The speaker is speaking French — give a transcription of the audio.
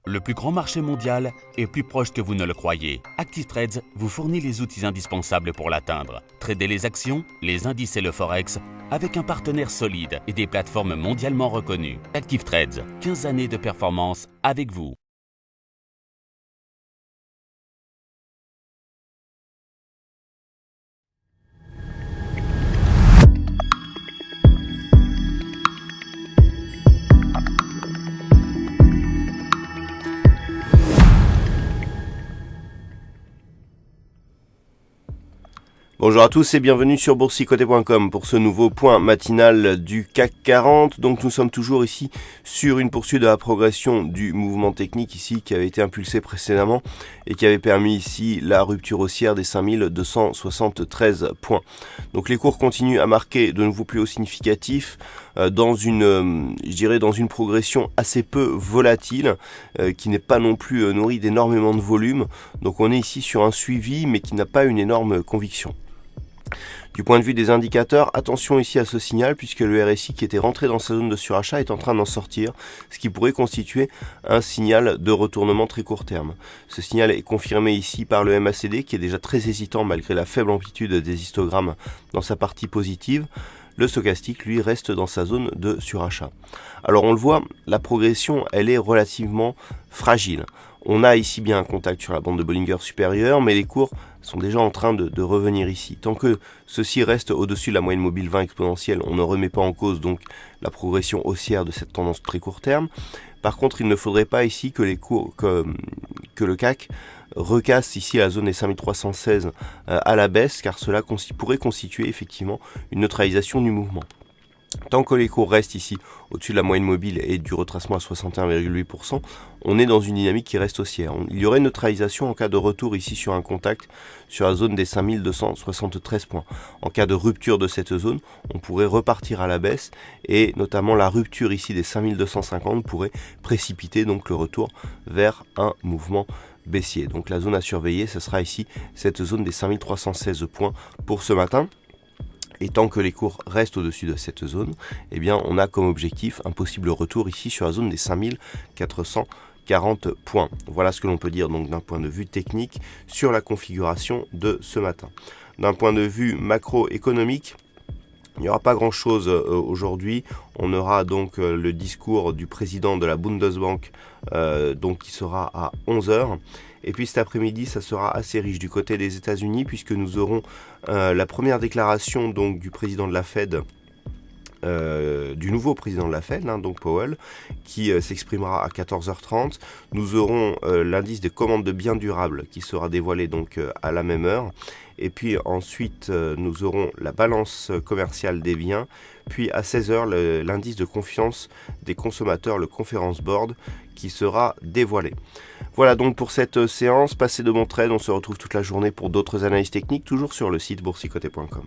Le plus grand marché mondial est plus proche que vous ne le croyez. ActiveTrades vous fournit les outils indispensables pour l'atteindre. Tradez les actions, les indices et le forex avec un partenaire solide et des plateformes mondialement reconnues. ActiveTrades, 15 années de performance avec vous. Bonjour à tous et bienvenue sur boursicoté.com pour ce nouveau point matinal du CAC 40. Donc nous sommes toujours ici sur une poursuite de la progression du mouvement technique ici qui avait été impulsé précédemment et qui avait permis ici la rupture haussière des 5273 points. Donc les cours continuent à marquer de nouveaux plus hauts significatifs dans une progression assez peu volatile qui n'est pas non plus nourrie d'énormément de volume. Donc on est ici sur un suivi mais qui n'a pas une énorme conviction. Du point de vue des indicateurs, attention ici à ce signal puisque le RSI qui était rentré dans sa zone de surachat est en train d'en sortir, ce qui pourrait constituer un signal de retournement très court terme. Ce signal est confirmé ici par le MACD qui est déjà très hésitant malgré la faible amplitude des histogrammes dans sa partie positive. Le stochastique, lui, reste dans sa zone de surachat. Alors on le voit, la progression, elle est relativement fragile. On a ici bien un contact sur la bande de Bollinger supérieure, mais les cours sont déjà en train de revenir ici. Tant que ceci reste au-dessus de la moyenne mobile 20 exponentielle, on ne remet pas en cause donc la progression haussière de cette tendance très court terme. Par contre, il ne faudrait pas ici que le CAC recasse ici la zone des 5316 à la baisse, car cela pourrait constituer effectivement une neutralisation du mouvement. Tant que les cours restent ici au-dessus de la moyenne mobile et du retracement à 61,8%, on est dans une dynamique qui reste haussière. Il y aurait une neutralisation en cas de retour ici sur un contact sur la zone des 5273 points. En cas de rupture de cette zone, on pourrait repartir à la baisse et notamment la rupture ici des 5250 pourrait précipiter donc le retour vers un mouvement baissier. Donc la zone à surveiller, ce sera ici cette zone des 5316 points pour ce matin. Et tant que les cours restent au-dessus de cette zone, eh bien, on a comme objectif un possible retour ici sur la zone des 5440 points. Voilà ce que l'on peut dire donc d'un point de vue technique sur la configuration de ce matin. D'un point de vue macroéconomique, il n'y aura pas grand-chose aujourd'hui. On aura donc le discours du président de la Bundesbank qui sera à 11h. Et puis cet après-midi, ça sera assez riche du côté des États-Unis puisque nous aurons la première déclaration donc du président de la Fed, du nouveau président de la Fed, donc Powell, qui s'exprimera à 14h30. Nous aurons l'indice des commandes de biens durables qui sera dévoilé donc à la même heure. Et puis ensuite, nous aurons la balance commerciale des biens. Puis à 16h, l'indice de confiance des consommateurs, le Conference Board, qui sera dévoilé. Voilà donc pour cette séance. Passez de bons trades. On se retrouve toute la journée pour d'autres analyses techniques, toujours sur le site boursicoté.com.